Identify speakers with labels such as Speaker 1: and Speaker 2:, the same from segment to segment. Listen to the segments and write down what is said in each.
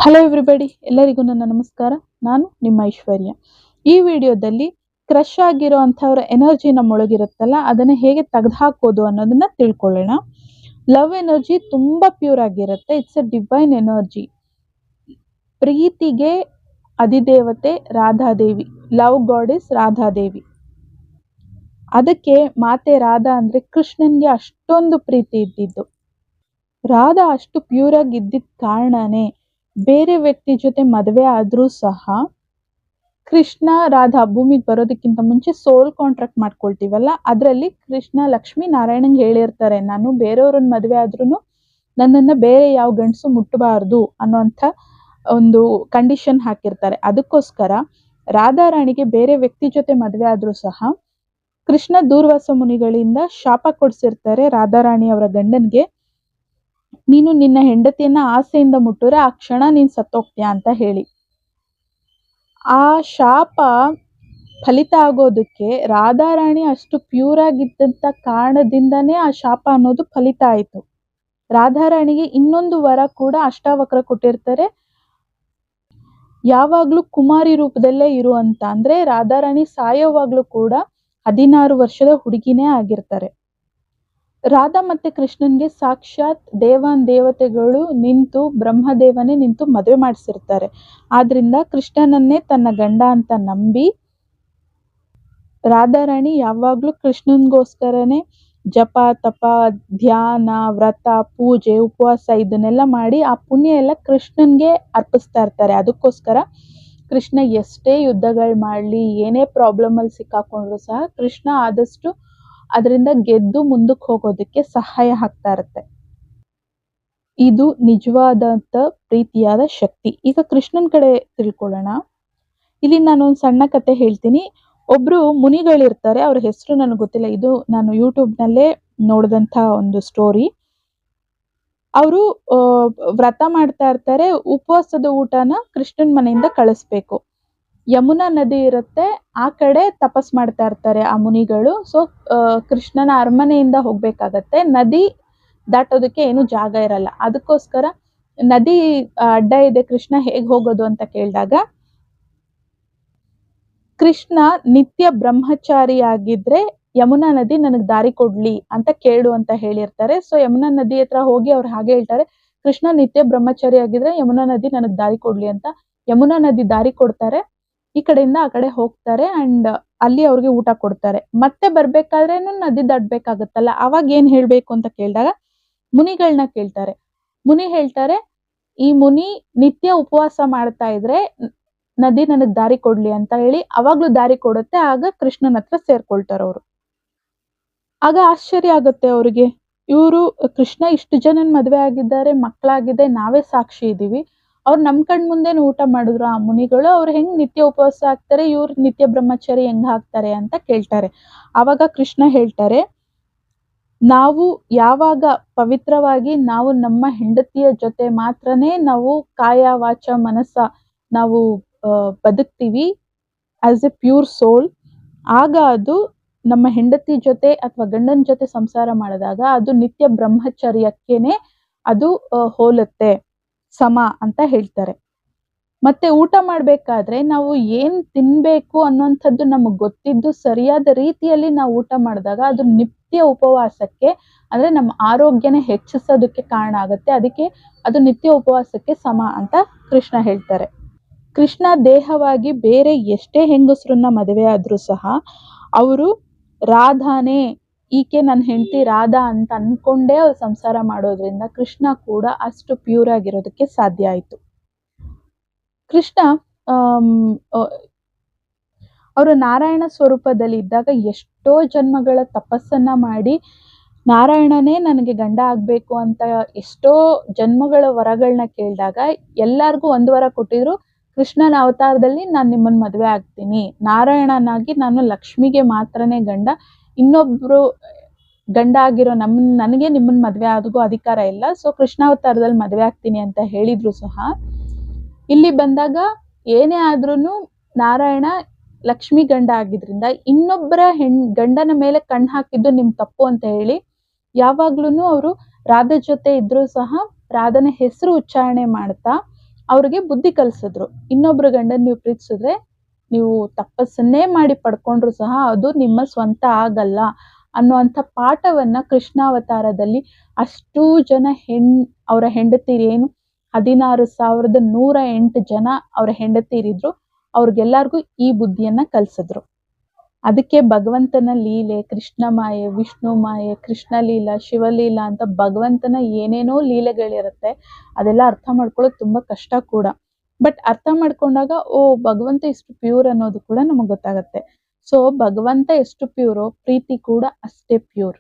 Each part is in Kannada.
Speaker 1: ಹಲೋ ಎವ್ರಿಬಡಿ, ಎಲ್ಲರಿಗೂ ನನ್ನ ನಮಸ್ಕಾರ. ನಾನು ನಿಮ್ಮ ಐಶ್ವರ್ಯ. ಈ ವಿಡಿಯೋದಲ್ಲಿ ಕ್ರಶ್ ಆಗಿರೋ ಅಂಥವ್ರ ಎನರ್ಜಿ ನಮ್ಮೊಳಗಿರುತ್ತಲ್ಲ, ಅದನ್ನು ಹೇಗೆ ತೆಗೆದುಹಾಕೋದು ಅನ್ನೋದನ್ನ ತಿಳ್ಕೊಳ್ಳೋಣ. ಲವ್ ಎನರ್ಜಿ ತುಂಬಾ ಪ್ಯೂರ್ ಆಗಿರುತ್ತೆ. It's A divine energy. ಪ್ರೀತಿಗೆ ಅಧಿದೇವತೆ ರಾಧಾದೇವಿ, ಲವ್ ಗಾಡೆಸ್ ರಾಧಾದೇವಿ. ಅದಕ್ಕೆ ಮಾತೆ ರಾಧಾ ಅಂದ್ರೆ ಕೃಷ್ಣನ್ಗೆ ಅಷ್ಟೊಂದು ಪ್ರೀತಿ ಇದ್ದಿದ್ದು. ರಾಧಾ ಅಷ್ಟು ಪ್ಯೂರ್ ಆಗಿ ಇದ್ದಿದ್ದ ಕಾರಣನೇ ಬೇರೆ ವ್ಯಕ್ತಿ ಜೊತೆ ಮದುವೆ ಆದ್ರೂ ಸಹ ಕೃಷ್ಣ ರಾಧಾ ಭೂಮಿಗೆ ಬರೋದಕ್ಕಿಂತ ಮುಂಚೆ ಸೋಲ್ ಕಾಂಟ್ರಾಕ್ಟ್ ಮಾಡ್ಕೊಳ್ತೀವಲ್ಲ, ಅದರಲ್ಲಿ ಕೃಷ್ಣ ಲಕ್ಷ್ಮೀ ನಾರಾಯಣಂಗೆ ಹೇಳಿರ್ತಾರೆ, ನಾನು ಬೇರೆಯವ್ರನ್ನ ಮದುವೆ ಆದ್ರೂ ನನ್ನನ್ನು ಬೇರೆ ಯಾವ ಗಂಡಸು ಮುಟ್ಟಬಾರ್ದು ಅನ್ನೋಂಥ ಒಂದು ಕಂಡೀಷನ್ ಹಾಕಿರ್ತಾರೆ. ಅದಕ್ಕೋಸ್ಕರ ರಾಧಾರಾಣಿಗೆ ಬೇರೆ ವ್ಯಕ್ತಿ ಜೊತೆ ಮದುವೆ ಆದ್ರೂ ಸಹ ಕೃಷ್ಣ ದೂರ್ವಾಸ ಮುನಿಗಳಿಂದ ಶಾಪ ಕೊಡ್ಸಿರ್ತಾರೆ ರಾಧಾರಾಣಿ ಅವರ ಗಂಡನ್ಗೆ, ನೀನು ನಿನ್ನ ಹೆಂಡತಿಯನ್ನ ಆಸೆಯಿಂದ ಮುಟ್ಟರೆ ಆ ಕ್ಷಣ ನೀನ್ ಸತ್ತೋಗ್ತೀಯ ಅಂತ ಹೇಳಿ. ಆ ಶಾಪ ಫಲಿತ ಆಗೋದಕ್ಕೆ ರಾಧಾರಾಣಿ ಅಷ್ಟು ಪ್ಯೂರ್ ಆಗಿದ್ದಂತ ಕಾರಣದಿಂದನೇ ಆ ಶಾಪ ಅನ್ನೋದು ಫಲಿತ ಆಯಿತು. ರಾಧಾರಾಣಿಗೆ ಇನ್ನೊಂದು ವರ ಕೂಡ ಅಷ್ಟಾವಕ್ರ ಕೊಟ್ಟಿರ್ತಾರೆ, ಯಾವಾಗ್ಲೂ ಕುಮಾರಿ ರೂಪದಲ್ಲೇ ಇರುವಂತ. ಅಂದ್ರೆ ರಾಧಾರಾಣಿ ಸಾಯೋವಾಗ್ಲೂ ಕೂಡ 16 ವರ್ಷದ ಹುಡುಗಿನೇ ಆಗಿರ್ತಾರೆ. ರಾಧಾ ಮತ್ತೆ ಕೃಷ್ಣನ್ಗೆ ಸಾಕ್ಷಾತ್ ದೇವಾನ್ ದೇವತೆಗಳು ನಿಂತು, ಬ್ರಹ್ಮದೇವನೇ ನಿಂತು ಮದುವೆ ಮಾಡಿಸಿರ್ತಾರೆ. ಆದ್ರಿಂದ ಕೃಷ್ಣನನ್ನೇ ತನ್ನ ಗಂಡ ಅಂತ ನಂಬಿ ರಾಧಾರಾಣಿ ಯಾವಾಗ್ಲೂ ಕೃಷ್ಣನ್ಗೋಸ್ಕರನೇ ಜಪ ತಪ ಧ್ಯಾನ ವ್ರತ ಪೂಜೆ ಉಪವಾಸ ಇದನ್ನೆಲ್ಲ ಮಾಡಿ ಆ ಪುಣ್ಯ ಎಲ್ಲ ಕೃಷ್ಣನ್ಗೆ ಅರ್ಪಿಸ್ತಾ ಇರ್ತಾರೆ. ಅದಕ್ಕೋಸ್ಕರ ಕೃಷ್ಣ ಎಷ್ಟೇ ಯುದ್ಧಗಳು ಮಾಡ್ಲಿ, ಏನೇ ಪ್ರಾಬ್ಲಮ್ ಅಲ್ಲಿ ಸಿಕ್ಕಾಕೊಂಡ್ರು ಸಹ ಕೃಷ್ಣ ಆದಷ್ಟು ಅದರಿಂದ ಗೆದ್ದು ಮುಂದಕ್ಕೆ ಹೋಗೋದಕ್ಕೆ ಸಹಾಯ ಆಗ್ತಾ ಇರುತ್ತೆ. ಇದು ನಿಜವಾದಂತ ಪ್ರೀತಿಯಾದ ಶಕ್ತಿ. ಈಗ ಕೃಷ್ಣನ್ ಕಡೆ ತಿಳ್ಕೊಳ್ಳೋಣ. ಇಲ್ಲಿ ನಾನು ಒಂದು ಸಣ್ಣ ಕತೆ ಹೇಳ್ತೀನಿ. ಒಬ್ರು ಮುನಿಗಳಿರ್ತಾರೆ, ಅವ್ರ ಹೆಸರು ನನಗೆ ಗೊತ್ತಿಲ್ಲ, ಇದು ನಾನು ಯೂಟ್ಯೂಬ್ ನಲ್ಲೇ ನೋಡಿದಂತ ಒಂದು ಸ್ಟೋರಿ. ಅವರು ವ್ರತ ಮಾಡ್ತಾ ಇರ್ತಾರೆ, ಉಪವಾಸದ ಊಟನ ಕೃಷ್ಣನ್ ಮನೆಯಿಂದ ಕಳಿಸ್ಬೇಕು. ಯಮುನಾ ನದಿ ಇರುತ್ತೆ, ಆ ಕಡೆ ತಪಸ್ ಮಾಡ್ತಾ ಇರ್ತಾರೆ ಆ ಮುನಿಗಳು. ಸೊ ಕೃಷ್ಣನ ಅರಮನೆಯಿಂದ ಹೋಗ್ಬೇಕಾಗತ್ತೆ, ನದಿ ದಾಟೋದಕ್ಕೆ ಏನು ಜಾಗ ಇರಲ್ಲ. ಅದಕ್ಕೋಸ್ಕರ ನದಿ ಅಡ್ಡ ಇದೆ, ಕೃಷ್ಣ ಹೇಗ್ ಹೋಗೋದು ಅಂತ ಕೇಳಿದಾಗ ಕೃಷ್ಣ ನಿತ್ಯ ಬ್ರಹ್ಮಚಾರಿ ಆಗಿದ್ರೆ ಯಮುನಾ ನದಿ ನನಗ್ ದಾರಿ ಕೊಡ್ಲಿ ಅಂತ ಕೇಳು ಅಂತ ಹೇಳಿರ್ತಾರೆ. ಸೊ ಯಮುನಾ ನದಿ ಹತ್ರ ಹೋಗಿ ಅವ್ರು ಹಾಗೆ ಹೇಳ್ತಾರೆ, ಕೃಷ್ಣ ನಿತ್ಯ ಬ್ರಹ್ಮಚಾರಿ ಆಗಿದ್ರೆ ಯಮುನಾ ನದಿ ನನಗ್ ದಾರಿ ಕೊಡ್ಲಿ ಅಂತ. ಯಮುನಾ ನದಿ ದಾರಿ ಕೊಡ್ತಾರೆ, ಈ ಕಡೆಯಿಂದ ಆ ಕಡೆ ಹೋಗ್ತಾರೆ ಅಂಡ್ ಅಲ್ಲಿ ಅವ್ರಿಗೆ ಊಟ ಕೊಡ್ತಾರೆ. ಮತ್ತೆ ಬರ್ಬೇಕಾದ್ರೇನು ನದಿ ದಾಟ್ಬೇಕಾಗತ್ತಲ್ಲ, ಅವಾಗ ಏನ್ ಹೇಳ್ಬೇಕು ಅಂತ ಕೇಳಿದಾಗ ಮುನಿಗಳನ್ನ ಕೇಳ್ತಾರೆ. ಮುನಿ ಹೇಳ್ತಾರೆ, ಈ ಮುನಿ ನಿತ್ಯ ಉಪವಾಸ ಮಾಡ್ತಾ ಇದ್ರೆ ನದಿ ನನಗ್ ದಾರಿ ಕೊಡ್ಲಿ ಅಂತ ಹೇಳಿ ಅವಾಗ್ಲೂ ದಾರಿ ಕೊಡುತ್ತೆ. ಆಗ ಕೃಷ್ಣನ ಹತ್ರ ಸೇರ್ಕೊಳ್ತಾರೆ ಅವರು. ಆಗ ಆಶ್ಚರ್ಯ ಆಗುತ್ತೆ ಅವ್ರಿಗೆ, ಇವರು ಕೃಷ್ಣ ಇಷ್ಟು ಜನನ್ ಮದ್ವೆ ಆಗಿದ್ದಾರೆ, ಮಕ್ಕಳಾಗಿದೆ, ನಾವೇ ಸಾಕ್ಷಿ ಇದೀವಿ, ಅವ್ರು ನಮ್ ಕಣ್ ಮುಂದೆನು ಊಟ ಮಾಡಿದ್ರು ಆ ಮುನಿಗಳು, ಅವ್ರು ಹೆಂಗ್ ನಿತ್ಯ ಉಪವಾಸ ಆಗ್ತಾರೆ, ಇವ್ರು ನಿತ್ಯ ಬ್ರಹ್ಮಚಾರಿ ಹೆಂಗ್ ಆಗ್ತಾರೆ ಅಂತ ಕೇಳ್ತಾರೆ. ಆವಾಗ ಕೃಷ್ಣ ಹೇಳ್ತಾರೆ, ನಾವು ಯಾವಾಗ ಪವಿತ್ರವಾಗಿ ನಾವು ನಮ್ಮ ಹೆಂಡತಿಯ ಜೊತೆ ಮಾತ್ರನೇ ನಾವು ಕಾಯ ವಾಚ ಮನಸ್ಸ ನಾವು ಬದುಕ್ತೀವಿ ಆಸ್ ಎ ಪ್ಯೂರ್ ಸೋಲ್, ಆಗ ಅದು ನಮ್ಮ ಹೆಂಡತಿ ಜೊತೆ ಅಥವಾ ಗಂಡನ ಜೊತೆ ಸಂಸಾರ ಮಾಡಿದಾಗ ಅದು ನಿತ್ಯ ಬ್ರಹ್ಮಚರ್ಯಕ್ಕೇನೆ ಅದು ಹೋಲುತ್ತೆ, ಸಮ ಅಂತ ಹೇಳ್ತಾರೆ. ಮತ್ತೆ ಊಟ ಮಾಡ್ಬೇಕಾದ್ರೆ ನಾವು ಏನ್ ತಿನ್ಬೇಕು ಅನ್ನೋಂಥದ್ದು ನಮಗ್ ಗೊತ್ತಿದ್ದು ಸರಿಯಾದ ರೀತಿಯಲ್ಲಿ ನಾವು ಊಟ ಮಾಡಿದಾಗ ಅದು ನಿತ್ಯ ಉಪವಾಸಕ್ಕೆ, ಅಂದ್ರೆ ನಮ್ಮ ಆರೋಗ್ಯನ ಹೆಚ್ಚಿಸೋದಕ್ಕೆ ಕಾರಣ ಆಗುತ್ತೆ. ಅದಕ್ಕೆ ಅದು ನಿತ್ಯ ಉಪವಾಸಕ್ಕೆ ಸಮ ಅಂತ ಕೃಷ್ಣ ಹೇಳ್ತಾರೆ. ಕೃಷ್ಣ ದೇಹವಾಗಿ ಬೇರೆ ಎಷ್ಟೇ ಹೆಂಗಸರನ್ನ ಮದುವೆ ಆದ್ರೂ ಸಹ ಅವರು ರಾಧಾನೇ, ಈಕೆ ನನ್ನ ಹೆಂಡತಿ ರಾಧಾ ಅಂತ ಅನ್ಕೊಂಡೇ ಅವ್ರು ಸಂಸಾರ ಮಾಡೋದ್ರಿಂದ ಕೃಷ್ಣ ಕೂಡ ಅಷ್ಟು ಪ್ಯೂರ್ ಆಗಿರೋದಕ್ಕೆ ಸಾಧ್ಯ ಆಯ್ತು. ಕೃಷ್ಣ ಅವರು ನಾರಾಯಣ ಸ್ವರೂಪದಲ್ಲಿ ಇದ್ದಾಗ ಎಷ್ಟೋ ಜನ್ಮಗಳ ತಪಸ್ಸನ್ನ ಮಾಡಿ ನಾರಾಯಣನೇ ನನಗೆ ಗಂಡ ಆಗ್ಬೇಕು ಅಂತ ಎಷ್ಟೋ ಜನ್ಮಗಳ ವರಗಳನ್ನ ಕೇಳಿದಾಗ ಎಲ್ಲಾರ್ಗೂ ಒಂದು ವರ ಕೊಟ್ಟಿದ್ರು, ಕೃಷ್ಣನ ಅವತಾರದಲ್ಲಿ ನಾನು ನಿಮ್ಮನ್ನ ಮದುವೆ ಆಗ್ತೀನಿ, ನಾರಾಯಣನಾಗಿ ನಾನು ಲಕ್ಷ್ಮಿಗೆ ಮಾತ್ರನೇ ಗಂಡ, ಇನ್ನೊಬ್ರು ಗಂಡ ಆಗಿರೋ ನನಗೆ ನಿಮ್ಮನ್ನ ಮದುವೆ ಆಗೋ ಅಧಿಕಾರ ಇಲ್ಲ, ಸೊ ಕೃಷ್ಣಾವತಾರದಲ್ಲಿ ಮದುವೆ ಆಗ್ತೀನಿ ಅಂತ ಹೇಳಿದ್ರು ಸಹ ಇಲ್ಲಿ ಬಂದಾಗ ಏನೇ ಆದ್ರೂನು ನಾರಾಯಣ ಲಕ್ಷ್ಮಿ ಗಂಡ ಆಗಿದ್ರಿಂದ ಇನ್ನೊಬ್ಬರ ಗಂಡನ ಮೇಲೆ ಕಣ್ಣು ಹಾಕಿದ್ದು ನಿಮ್ ತಪ್ಪು ಅಂತ ಹೇಳಿ ಯಾವಾಗ್ಲೂ ಅವರು ರಾಧಾ ಜೊತೆ ಇದ್ರೂ ಸಹ ರಾಧನ ಹೆಸರು ಉಚ್ಚಾರಣೆ ಮಾಡ್ತಾ ಅವ್ರಿಗೆ ಬುದ್ಧಿ ಕಲಿಸಿದ್ರು. ಇನ್ನೊಬ್ರು ಗಂಡನ್ ನೀವು ಪ್ರೀತಿಸಿದ್ರೆ ನೀವು ತಪಸ್ಸನ್ನೇ ಮಾಡಿ ಪಡ್ಕೊಂಡ್ರು ಸಹ ಅದು ನಿಮ್ಮ ಸ್ವಂತ ಆಗಲ್ಲ ಅನ್ನುವಂಥ ಪಾಠವನ್ನ ಕೃಷ್ಣಾವತಾರದಲ್ಲಿ ಅಷ್ಟೂ ಜನ ಅವರ ಹೆಂಡತಿಯರೇನು 16,108 ಜನ ಅವರ ಹೆಂಡತಿಯರಿದ್ರು. ಅವ್ರಿಗೆಲ್ಲರಿಗೂ ಈ ಬುದ್ಧಿಯನ್ನ ಕಲಿಸಿದ್ರು. ಅದಕ್ಕೆ ಭಗವಂತನ ಲೀಲೆ, ಕೃಷ್ಣ ಮಾಯೆ, ವಿಷ್ಣು ಮಾಯೆ, ಕೃಷ್ಣ ಲೀಲಾ, ಶಿವಲೀಲಾ ಅಂತ ಭಗವಂತನ ಏನೇನೋ ಲೀಲೆಗಳಿರುತ್ತೆ. ಅದೆಲ್ಲ ಅರ್ಥ ಮಾಡ್ಕೊಳ್ಳೋದು ತುಂಬಾ ಕಷ್ಟ ಕೂಡ. ಬಟ್ ಅರ್ಥ ಮಾಡ್ಕೊಂಡಾಗ ಓ ಭಗವಂತ ಇಷ್ಟು ಪ್ಯೂರ್ ಅನ್ನೋದು ಕೂಡ ನಮಗೆ ಗೊತ್ತಾಗತ್ತೆ. ಸೊ ಭಗವಂತ ಎಷ್ಟು ಪ್ಯೂರೋ ಪ್ರೀತಿ ಕೂಡ ಅಷ್ಟೇ ಪ್ಯೂರ್.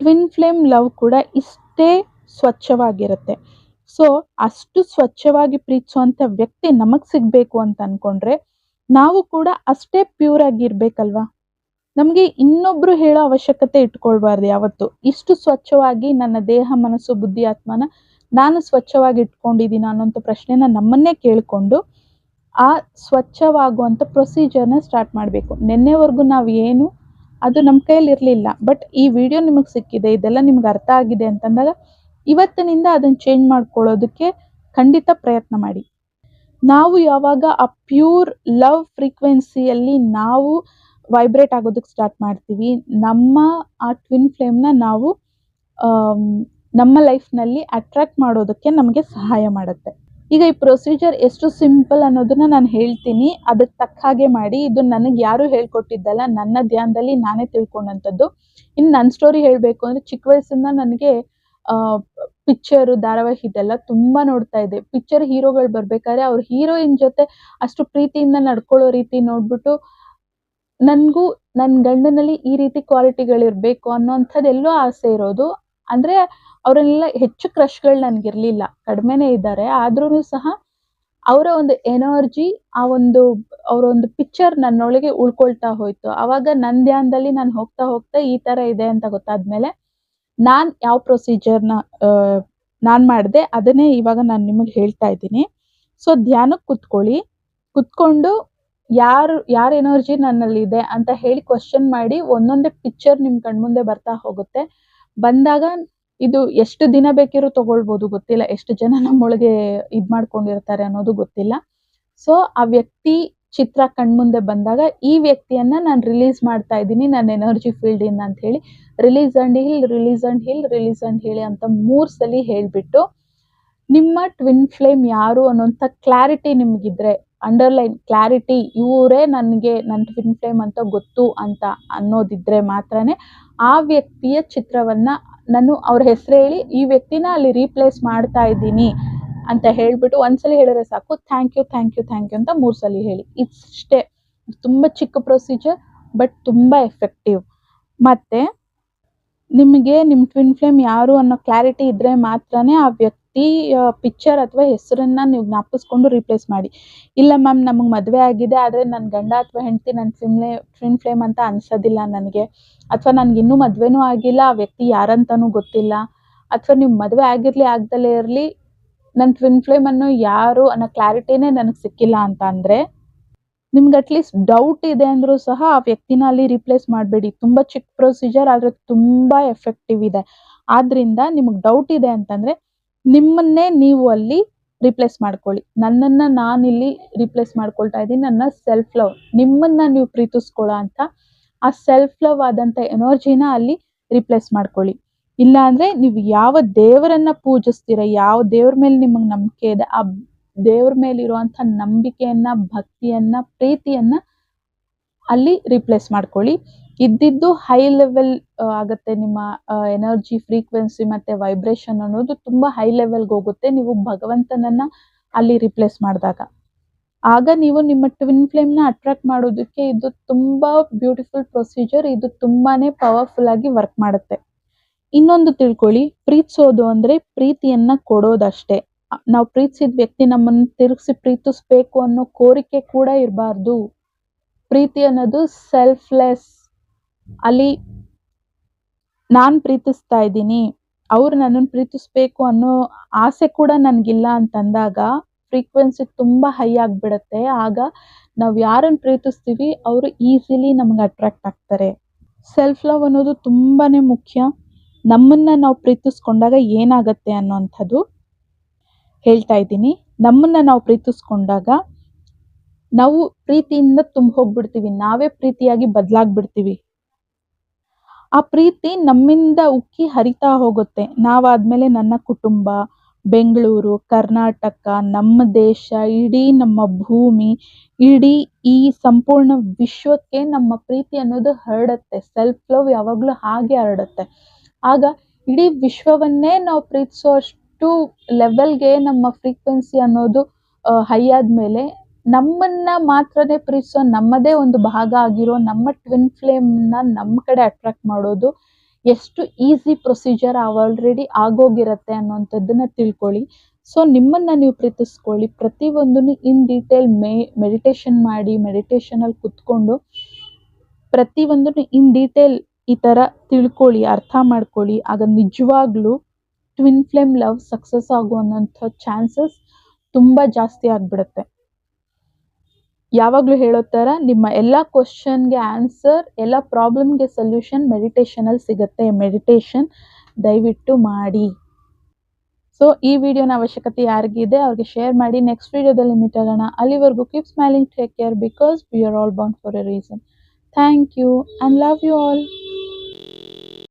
Speaker 1: ಟ್ವಿನ್ ಫ್ಲೇಮ್ ಲವ್ ಕೂಡ ಇಷ್ಟೇ ಸ್ವಚ್ಛವಾಗಿರುತ್ತೆ. ಸೊ ಅಷ್ಟು ಸ್ವಚ್ಛವಾಗಿ ಪ್ರೀತಿಸುವಂತ ವ್ಯಕ್ತಿ ನಮಗ್ ಸಿಗ್ಬೇಕು ಅಂತ ಅನ್ಕೊಂಡ್ರೆ ನಾವು ಕೂಡ ಅಷ್ಟೇ ಪ್ಯೂರ್ ಆಗಿರ್ಬೇಕಲ್ವಾ. ನಮ್ಗೆ ಇನ್ನೊಬ್ರು ಹೇಳೋ ಅವಶ್ಯಕತೆ ಇಟ್ಕೊಳ್ಬಾರ್ದು ಯಾವತ್ತು. ಇಷ್ಟು ಸ್ವಚ್ಛವಾಗಿ ನನ್ನ ದೇಹ ಮನಸ್ಸು ಬುದ್ಧಿ ಆತ್ಮನ ನಾನು ಸ್ವಚ್ಛವಾಗಿ ಇಟ್ಕೊಂಡಿದ್ದೀನಿ ಅನ್ನೋಂಥ ಪ್ರಶ್ನೆನ ನಮ್ಮನ್ನೇ ಕೇಳ್ಕೊಂಡು ಆ ಸ್ವಚ್ಛವಾಗುವಂಥ ಪ್ರೊಸೀಜರ್ನ ಸ್ಟಾರ್ಟ್ ಮಾಡಬೇಕು. ನಿನ್ನೆವರೆಗೂ ನಾವು ಏನು ಅದು ನಮ್ಮ ಕೈಯಲ್ಲಿ ಇರಲಿಲ್ಲ. ಬಟ್ ಈ ವಿಡಿಯೋ ನಿಮಗೆ ಸಿಕ್ಕಿದೆ, ಇದೆಲ್ಲ ನಿಮ್ಗೆ ಅರ್ಥ ಆಗಿದೆ ಅಂತಂದಾಗ ಇವತ್ತಿನಿಂದ ಅದನ್ನು ಚೇಂಜ್ ಮಾಡ್ಕೊಳ್ಳೋದಕ್ಕೆ ಖಂಡಿತ ಪ್ರಯತ್ನ ಮಾಡಿ. ನಾವು ಯಾವಾಗ ಆ ಪ್ಯೂರ್ ಲವ್ ಫ್ರೀಕ್ವೆನ್ಸಿಯಲ್ಲಿ ನಾವು ವೈಬ್ರೇಟ್ ಆಗೋದಕ್ಕೆ ಸ್ಟಾರ್ಟ್ ಮಾಡ್ತೀವಿ, ನಮ್ಮ ಆ ಟ್ವಿನ್ ಫ್ಲೇಮ್ನ ನಾವು ನಮ್ಮ ಲೈಫ್ನಲ್ಲಿ ಅಟ್ರಾಕ್ಟ್ ಮಾಡೋದಕ್ಕೆ ನಮಗೆ ಸಹಾಯ ಮಾಡುತ್ತೆ. ಈಗ ಈ ಪ್ರೊಸೀಜರ್ ಎಷ್ಟು ಸಿಂಪಲ್ ಅನ್ನೋದನ್ನ ನಾನು ಹೇಳ್ತೀನಿ, ಅದಕ್ಕೆ ತಕ್ಕ ಹಾಗೆ ಮಾಡಿ. ಇದು ನನಗೆ ಯಾರು ಹೇಳ್ಕೊಟ್ಟಿದ್ದಲ್ಲ, ನನ್ನ ಧ್ಯಾನದಲ್ಲಿ ನಾನೇ ತಿಳ್ಕೊಂಡಂಥದ್ದು. ಇನ್ನು ನನ್ನ ಸ್ಟೋರಿ ಹೇಳಬೇಕು ಅಂದರೆ ಚಿಕ್ಕ ವಯಸ್ಸಿಂದ ನನಗೆ ಪಿಕ್ಚರು ಧಾರಾವಾಹಿ ಇದೆಲ್ಲ ತುಂಬ ನೋಡ್ತಾ ಇದ್ದೆ. ಪಿಕ್ಚರ್ ಹೀರೋಗಳು ಬರ್ಬೇಕಾದ್ರೆ ಅವ್ರ ಹೀರೋಯಿನ್ ಜೊತೆ ಅಷ್ಟು ಪ್ರೀತಿಯಿಂದ ನಡ್ಕೊಳ್ಳೋ ರೀತಿ ನೋಡ್ಬಿಟ್ಟು ನನಗೂ ನನ್ನ ಗಂಡನಲ್ಲಿ ಈ ರೀತಿ ಕ್ವಾಲಿಟಿಗಳಿರಬೇಕು ಅನ್ನೋಂಥದ್ದೆಲ್ಲೋ ಆಸೆ ಇರೋದು. ಅಂದರೆ ಅವರೆಲ್ಲ ಹೆಚ್ಚು ಕ್ರಶ್ಗಳು ನನಗಿರಲಿಲ್ಲ, ಕಡಿಮೆನೇ ಇದ್ದಾರೆ. ಆದ್ರೂ ಸಹ ಅವರ ಒಂದು ಎನರ್ಜಿ, ಅವರ ಒಂದು ಪಿಕ್ಚರ್ ನನ್ನೊಳಗೆ ಉಳ್ಕೊಳ್ತಾ ಹೋಯ್ತು. ಆವಾಗ ನನ್ನ ಧ್ಯಾನದಲ್ಲಿ ನಾನು ಹೋಗ್ತಾ ಹೋಗ್ತಾ ಈ ಥರ ಇದೆ ಅಂತ ಗೊತ್ತಾದ್ಮೇಲೆ ನಾನು ಯಾವ ಪ್ರೊಸೀಜರ್ನ ನಾನು ಮಾಡಿದೆ ಅದನ್ನೇ ಇವಾಗ ನಾನು ನಿಮಗೆ ಹೇಳ್ತಾ ಇದ್ದೀನಿ. ಸೊ ಧ್ಯಾನಕ್ಕೆ ಕುತ್ಕೊಂಡು ಯಾರ ಎನರ್ಜಿ ನನ್ನಲ್ಲಿದೆ ಅಂತ ಹೇಳಿ ಕ್ವಶನ್ ಮಾಡಿ ಒಂದೊಂದೇ ಪಿಕ್ಚರ್ ನಿಮ್ಮ ಕಣ್ಮುಂದೆ ಬರ್ತಾ ಹೋಗುತ್ತೆ. ಬಂದಾಗ ಇದು ಎಷ್ಟು ದಿನ ಬೇಕಿರೋ ತಗೊಳ್ಬೋದು, ಗೊತ್ತಿಲ್ಲ. ಎಷ್ಟು ಜನ ನಮ್ಮೊಳಗೆ ಇದು ಮಾಡ್ಕೊಂಡಿರ್ತಾರೆ ಅನ್ನೋದು ಗೊತ್ತಿಲ್ಲ. ಸೊ ಆ ವ್ಯಕ್ತಿ ಚಿತ್ರ ಕಣ್ಮುಂದೆ ಬಂದಾಗ ಈ ವ್ಯಕ್ತಿಯನ್ನ ನಾನು ರಿಲೀಸ್ ಮಾಡ್ತಾ ಇದ್ದೀನಿ ನನ್ನ ಎನರ್ಜಿ ಫೀಲ್ಡ್ ಇಂದ ಅಂತ ಹೇಳಿ release and heal, release and heal, release and heal ಅಂತ 3 ಸಲ ಹೇಳ್ಬಿಟ್ಟು ನಿಮ್ಮ ಟ್ವಿನ್ ಫ್ಲೇಮ್ ಯಾರು ಅನ್ನೋಂಥ ಕ್ಲಾರಿಟಿ ನಿಮಗಿದ್ರೆ, ಅಂಡರ್ಲೈನ್ ಕ್ಲಾರಿಟಿ, ಇವರೇ ನನಗೆ ನನ್ನ ಟ್ವಿನ್ ಫ್ಲೇಮ್ ಅಂತ ಗೊತ್ತು ಅಂತ ಅನ್ನೋದಿದ್ರೆ ಮಾತ್ರನೇ ಆ ವ್ಯಕ್ತಿಯ ಚಿತ್ರವನ್ನ ನಾನು ಅವ್ರ ಹೆಸರು ಹೇಳಿ ಈ ವ್ಯಕ್ತಿನ ಅಲ್ಲಿ ರೀಪ್ಲೇಸ್ ಮಾಡ್ತಾ ಇದ್ದೀನಿ ಅಂತ ಹೇಳ್ಬಿಟ್ಟು ಒಂದ್ಸಲಿ ಹೇಳಿದ್ರೆ ಸಾಕು. Thank you thank you thank you ಅಂತ 3 ಸಲ ಹೇಳಿ. ಇಷ್ಟೇ, ತುಂಬ ಚಿಕ್ಕ ಪ್ರೊಸೀಜರ್ ಬಟ್ ತುಂಬ ಎಫೆಕ್ಟಿವ್. ಮತ್ತೆ ನಿಮಗೆ ನಿಮ್ಮ ಟ್ವಿನ್ ಫ್ಲೇಮ್ ಯಾರು ಅನ್ನೋ ಕ್ಲಾರಿಟಿ ಇದ್ರೆ ಮಾತ್ರನೇ ಆ ವ್ಯಕ್ತಿ ಪಿಕ್ಚರ್ ಅಥವಾ ಹೆಸರನ್ನ ನೀವು ಜ್ಞಾಪಿಸ್ಕೊಂಡು ರೀಪ್ಲೇಸ್ ಮಾಡಿ. ಇಲ್ಲ ಮ್ಯಾಮ್ ನಮಗೆ ಮದುವೆ ಆಗಿದೆ ಆದರೆ ನನ್ನ ಗಂಡ ಅಥವಾ ಹೆಂಡತಿ ನನ್ನ ಟ್ವಿನ್ ಫ್ಲೇಮ್ ಅಂತ ಅನ್ಸೋದಿಲ್ಲ ನನಗೆ, ಅಥವಾ ನನಗಿನ್ನೂ ಮದುವೆನೂ ಆಗಿಲ್ಲ, ಆ ವ್ಯಕ್ತಿ ಯಾರಂತನೂ ಗೊತ್ತಿಲ್ಲ, ಅಥವಾ ನೀವು ಮದುವೆ ಆಗಿರಲಿ ಆಗ್ದಲೇ ಇರಲಿ ನನ್ನ ಟ್ವಿನ್ ಫ್ಲೇಮ್ ಅನ್ನು ಯಾರು ಅನ್ನೋ ಕ್ಲಾರಿಟಿನೇ ನನಗೆ ಸಿಕ್ಕಿಲ್ಲ ಅಂತ ಅಂದರೆ ನಿಮ್ಗೆ ಅಟ್ಲೀಸ್ಟ್ ಡೌಟ್ ಇದೆ ಅಂದರೂ ಸಹ ಆ ವ್ಯಕ್ತಿನ ಅಲ್ಲಿ ರೀಪ್ಲೇಸ್ ಮಾಡಬೇಡಿ. ತುಂಬ ಚಿಕ್ಕ ಪ್ರೊಸೀಜರ್ ಆದರೆ ತುಂಬ ಎಫೆಕ್ಟಿವ್ ಇದೆ. ಆದ್ರಿಂದ ನಿಮಗೆ ಡೌಟ್ ಇದೆ ಅಂತಂದರೆ ನಿಮ್ಮನ್ನೇ ನೀವು ಅಲ್ಲಿ ರೀಪ್ಲೇಸ್ ಮಾಡ್ಕೊಳ್ಳಿ. ನನ್ನನ್ನು ನಾನಿಲ್ಲಿ ರೀಪ್ಲೇಸ್ ಮಾಡ್ಕೊಳ್ತಾ ಇದ್ದೀನಿ. ನನ್ನ ಸೆಲ್ಫ್ ಲವ್, ನಿಮ್ಮನ್ನು ನೀವು ಪ್ರೀತಿಸ್ಕೊಳ್ಳೋ ಅಂತ ಆ ಸೆಲ್ಫ್ ಲವ್ ಆದಂಥ ಎನರ್ಜಿನ ಅಲ್ಲಿ ರೀಪ್ಲೇಸ್ ಮಾಡ್ಕೊಳ್ಳಿ. ಇಲ್ಲ ಅಂದರೆ ನೀವು ಯಾವ ದೇವರನ್ನ ಪೂಜಿಸ್ತೀರ, ಯಾವ ದೇವ್ರ ಮೇಲೆ ನಿಮಗೆ ನಂಬಿಕೆ ಇದೆ, ಆ ದೇವ್ರ ಮೇಲಿರುವಂಥ ನಂಬಿಕೆಯನ್ನ, ಭಕ್ತಿಯನ್ನ, ಪ್ರೀತಿಯನ್ನ ಅಲ್ಲಿ ರೀಪ್ಲೇಸ್ ಮಾಡ್ಕೊಳ್ಳಿ. ಇದ್ದಿದ್ದು ಹೈ ಲೆವೆಲ್ ಆಗುತ್ತೆ. ನಿಮ್ಮ ಎನರ್ಜಿ ಫ್ರೀಕ್ವೆನ್ಸಿ ಮತ್ತೆ ವೈಬ್ರೇಷನ್ ಅನ್ನೋದು ತುಂಬ ಹೈ ಲೆವೆಲ್ಗೆ ಹೋಗುತ್ತೆ ನೀವು ಭಗವಂತನನ್ನ ಅಲ್ಲಿ ರೀಪ್ಲೇಸ್ ಮಾಡಿದಾಗ. ಆಗ ನೀವು ನಿಮ್ಮ ಟ್ವಿನ್ ಫ್ಲೇಮ್ನ ಅಟ್ರಾಕ್ಟ್ ಮಾಡೋದಕ್ಕೆ ಇದು ತುಂಬ ಬ್ಯೂಟಿಫುಲ್ ಪ್ರೊಸೀಜರ್. ಇದು ತುಂಬಾನೇ ಪವರ್ಫುಲ್ ಆಗಿ ವರ್ಕ್ ಮಾಡುತ್ತೆ. ಇನ್ನೊಂದು ತಿಳ್ಕೊಳ್ಳಿ, ಪ್ರೀತಿಸೋದು ಅಂದರೆ ಪ್ರೀತಿಯನ್ನ ಕೊಡೋದಷ್ಟೇ. ನಾವು ಪ್ರೀತಿಸಿದ ವ್ಯಕ್ತಿ ನಮ್ಮನ್ನು ತಿರುಗಿಸಿ ಪ್ರೀತಿಸ್ಬೇಕು ಅನ್ನೋ ಕೋರಿಕೆ ಕೂಡ ಇರಬಾರ್ದು. ಪ್ರೀತಿ ಅನ್ನೋದು ಸೆಲ್ಫ್ಲೆಸ್. ಅಲ್ಲಿ ನಾನು ಪ್ರೀತಿಸ್ತಾ ಇದ್ದೀನಿ, ಅವ್ರು ನನ್ನನ್ನು ಪ್ರೀತಿಸ್ಬೇಕು ಅನ್ನೋ ಆಸೆ ಕೂಡ ನನಗಿಲ್ಲ ಅಂತಂದಾಗ ಫ್ರೀಕ್ವೆನ್ಸಿ ತುಂಬ ಹೈ ಆಗಿಬಿಡುತ್ತೆ. ಆಗ ನಾವು ಯಾರನ್ನು ಪ್ರೀತಿಸ್ತೀವಿ ಅವರು ಈಸಿಲಿ ನಮ್ಗೆ ಅಟ್ರಾಕ್ಟ್ ಆಗ್ತಾರೆ. ಸೆಲ್ಫ್ ಲವ್ ಅನ್ನೋದು ತುಂಬಾ ಮುಖ್ಯ. ನಮ್ಮನ್ನು ನಾವು ಪ್ರೀತಿಸ್ಕೊಂಡಾಗ ಏನಾಗತ್ತೆ ಅನ್ನೋವಂಥದ್ದು ಹೇಳ್ತಾ ಇದ್ದೀನಿ. ನಮ್ಮನ್ನ ನಾವು ಪ್ರೀತಿಸ್ಕೊಂಡಾಗ ನಾವು ಪ್ರೀತಿಯಿಂದ ತುಂಬ ಹೋಗ್ಬಿಡ್ತೀವಿ, ನಾವೇ ಪ್ರೀತಿಯಾಗಿ ಬದಲಾಗ್ಬಿಡ್ತೀವಿ. ಆ ಪ್ರೀತಿ ನಮ್ಮಿಂದ ಉಕ್ಕಿ ಹರಿತಾ ಹೋಗುತ್ತೆ. ನಾವಾದ್ಮೇಲೆ ನನ್ನ ಕುಟುಂಬ, ಬೆಂಗಳೂರು, ಕರ್ನಾಟಕ, ನಮ್ಮ ದೇಶ, ಇಡೀ ನಮ್ಮ ಭೂಮಿ, ಇಡೀ ಈ ಸಂಪೂರ್ಣ ವಿಶ್ವಕ್ಕೆ ನಮ್ಮ ಪ್ರೀತಿ ಅನ್ನೋದು ಹರಡುತ್ತೆ. ಸೆಲ್ಫ್ ಲವ್ ಯಾವಾಗಲೂ ಹಾಗೆ ಹರಡುತ್ತೆ. ಆಗ ಇಡೀ ವಿಶ್ವವನ್ನೇ ನಾವು ಪ್ರೀತಿಸೋಷ್ಟು ಲೆವೆಲ್ಗೆ ನಮ್ಮ ಫ್ರೀಕ್ವೆನ್ಸಿ ಅನ್ನೋದು ಹೈ ಆದ್ಮೇಲೆ ನಮ್ಮನ್ನ ಮಾತ್ರನೇ ಪ್ರೀತಿಸೋ ನಮ್ಮದೇ ಒಂದು ಭಾಗ ಆಗಿರೋ ನಮ್ಮ ಟ್ವಿನ್ ಫ್ಲೇಮ್ನ ನಮ್ಮ ಕಡೆ ಅಟ್ರಾಕ್ಟ್ ಮಾಡೋದು ಎಷ್ಟು ಈಸಿ ಪ್ರೊಸೀಜರ್ ಆಲ್ರೆಡಿ ಆಗೋಗಿರತ್ತೆ ಅನ್ನೋಂಥದ್ದನ್ನ ತಿಳ್ಕೊಳ್ಳಿ. ಸೊ ನಿಮ್ಮನ್ನ ನೀವು ಪ್ರೀತಿಸ್ಕೊಳ್ಳಿ. ಪ್ರತಿಯೊಂದನ್ನು ಇನ್ ಡೀಟೇಲ್ ಮೆಡಿಟೇಷನ್ ಮಾಡಿ, ಮೆಡಿಟೇಷನಲ್ಲಿ ಕುತ್ಕೊಂಡು ಪ್ರತಿಯೊಂದನ್ನು ಇನ್ ಡೀಟೇಲ್ ಈ ಥರ ತಿಳ್ಕೊಳ್ಳಿ, ಅರ್ಥ ಮಾಡ್ಕೊಳ್ಳಿ. ಆಗ ನಿಜವಾಗ್ಲೂ ಟ್ವಿನ್ ಫ್ಲೇಮ್ ಲವ್ ಸಕ್ಸಸ್ ಆಗುವಂಥ ಚಾನ್ಸಸ್ ತುಂಬ ಜಾಸ್ತಿ ಆಗ್ಬಿಡುತ್ತೆ. ಯಾವಾಗಲೂ ಹೇಳೋ ಥರ ನಿಮ್ಮ ಎಲ್ಲ ಕ್ವಶನ್ಗೆ ಆನ್ಸರ್, ಎಲ್ಲ ಪ್ರಾಬ್ಲಮ್ಗೆ ಸೊಲ್ಯೂಷನ್ ಮೆಡಿಟೇಷನಲ್ಲಿ ಸಿಗುತ್ತೆ. ಮೆಡಿಟೇಷನ್ ದಯವಿಟ್ಟು ಮಾಡಿ. ಸೊ ಈ ವಿಡಿಯೋನ ಅವಶ್ಯಕತೆ ಯಾರಿಗಿದೆ ಅವ್ರಿಗೆ ಶೇರ್ ಮಾಡಿ. ನೆಕ್ಸ್ಟ್ ವಿಡಿಯೋದಲ್ಲಿ ಮೀಟ್ ಆಗೋಣ. ಅಲ್ಲಿವರೆಗೂ keep smiling, take care, because we are all born for a reason. Thank you and love you all.